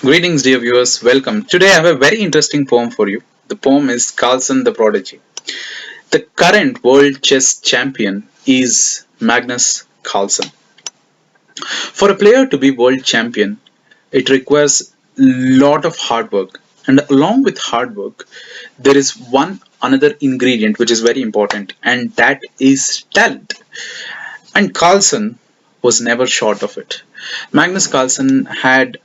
Greetings, dear viewers. Welcome. Today I have a very interesting poem for you. The poem is Carlsen the Prodigy. The current world chess champion is Magnus Carlsen. For a player to be world champion, it requires a lot of hard work. And along with hard work, there is one another ingredient which is very important, and that is talent. And Carlsen was never short of it. Magnus Carlsen had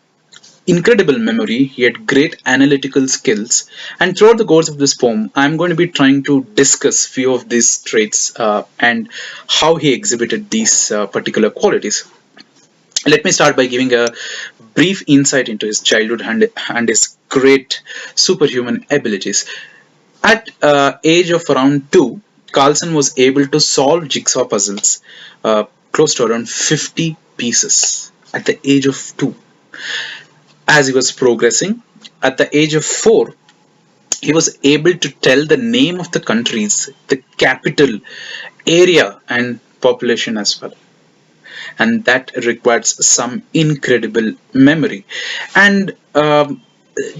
incredible memory, he had great analytical skills, and throughout the course of this poem, I'm going to be trying to discuss few of these traits and how he exhibited these particular qualities. Let me start by giving a brief insight into his childhood and his great superhuman abilities. At age of around 2, Carlsen was able to solve jigsaw puzzles close to around 50 pieces at the age of 2. As he was progressing, at the age of 4, he was able to tell the name of the countries, the capital, area, and population as well. And that requires some incredible memory. And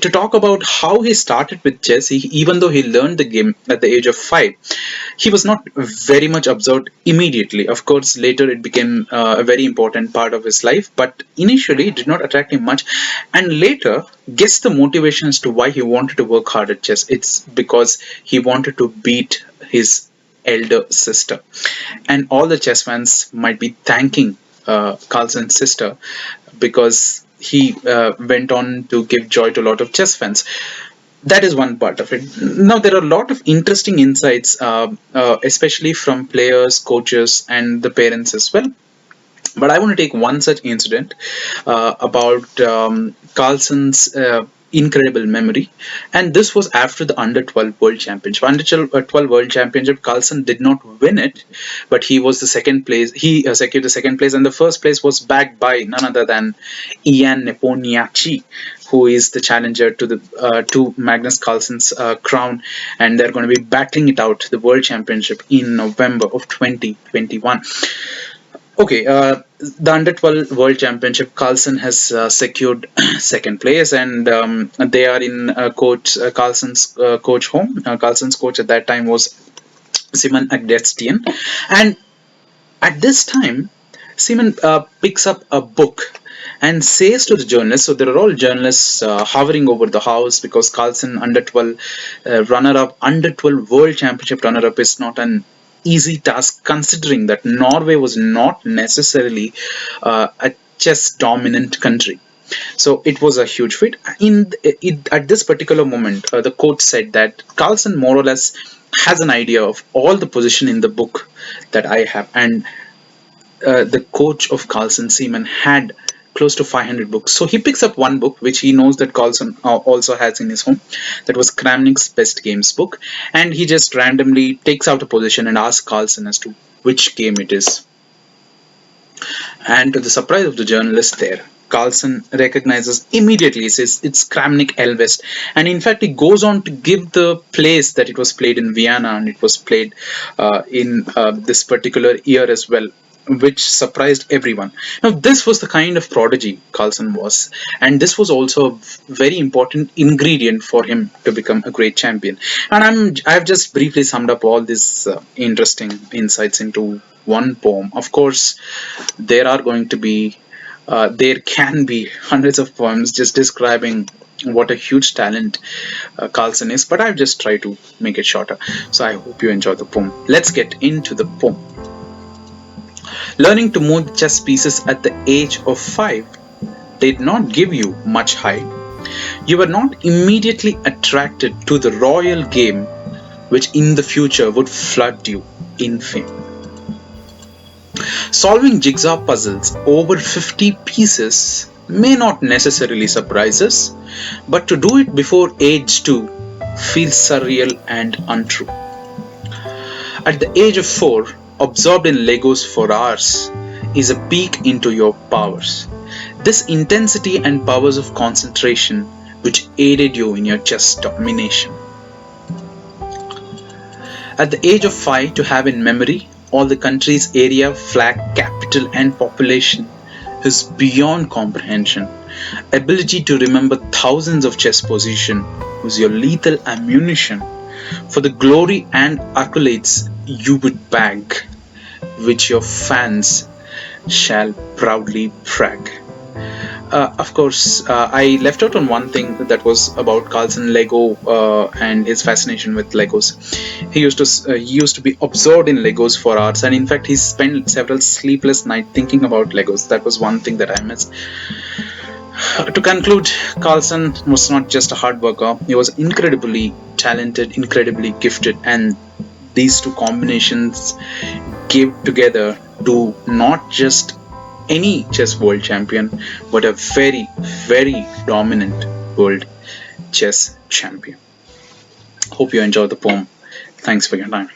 to talk about how he started with chess, even though he learned the game at the age of 5, he was not very much observed immediately. Of course, later it became a very important part of his life, but initially it did not attract him much. And later, guess the motivation as to why he wanted to work hard at chess. It's because he wanted to beat his elder sister. And all the chess fans might be thanking Carlsen's sister because he went on to give joy to a lot of chess fans. That is one part of it. Now, there are a lot of interesting insights, especially from players, coaches, and the parents as well. But I want to take one such incident about Carlsen's incredible memory, and this was after the Under 12 World Championship. Under 12 World Championship, Carlsen did not win it, but he was the second place. He secured the second place, and the first place was backed by none other than Ian Nepomniachtchi, who is the challenger to the to Magnus Carlsen's crown, and they're going to be battling it out the World Championship in November of 2021. Okay, the Under 12 World Championship, Carlsen has secured second place, and they are in coach Carlsen's coach home. Carlsen's coach at that time was Simon Agdestian, and at this time, Simon picks up a book and says to the journalists, so there are all journalists hovering over the house because Carlsen Under 12 runner-up, Under 12 World Championship runner-up is not an easy task, considering that Norway was not necessarily a chess dominant country. So it was a huge feat. At this particular moment, the coach said that Carlsen more or less has an idea of all the position in the book that I have, and the coach of Carlsen, Seaman, had close to 500 books. So he picks up one book which he knows that Carlsen also has in his home. That was Kramnik's Best Games book, and he just randomly takes out a position and asks Carlsen as to which game it is. And to the surprise of the journalist there, Carlsen recognizes immediately, he says it's Kramnik Elvest. And in fact, he goes on to give the place that it was played in Vienna, and it was played in this particular year as well, which surprised everyone. Now, this was the kind of prodigy Carlsen was, and this was also a very important ingredient for him to become a great champion. And I've just briefly summed up all these interesting insights into one poem. Of course, there are going to be there can be hundreds of poems just describing what a huge talent Carlsen is, but I've just tried to make it shorter. So I hope you enjoy the poem. Let's get into the poem. Learning to move chess pieces at the age of 5 did not give you much height. You were not immediately attracted to the royal game, which in the future would flood you in fame. Solving jigsaw puzzles over 50 pieces may not necessarily surprise us, but to do it before age 2 feels surreal and untrue. At the age of 4, absorbed in Legos for hours is a peek into your powers. This intensity and powers of concentration which aided you in your chess domination. At the age of 5, to have in memory all the country's area, flag, capital and population is beyond comprehension. ability to remember thousands of chess positions was your lethal ammunition for the glory and accolades you would bag, which your fans shall proudly brag. Of course, I left out on one thing that was about Carlsen Lego and his fascination with Legos. He used to be absorbed in Legos for hours, and in fact, he spent several sleepless nights thinking about Legos. That was one thing that I missed. To conclude, Carlsen was not just a hard worker; he was incredibly talented, incredibly gifted, and these two combinations gave together to not just any chess world champion, but a very, very dominant world chess champion. Hope you enjoyed the poem. Thanks for your time.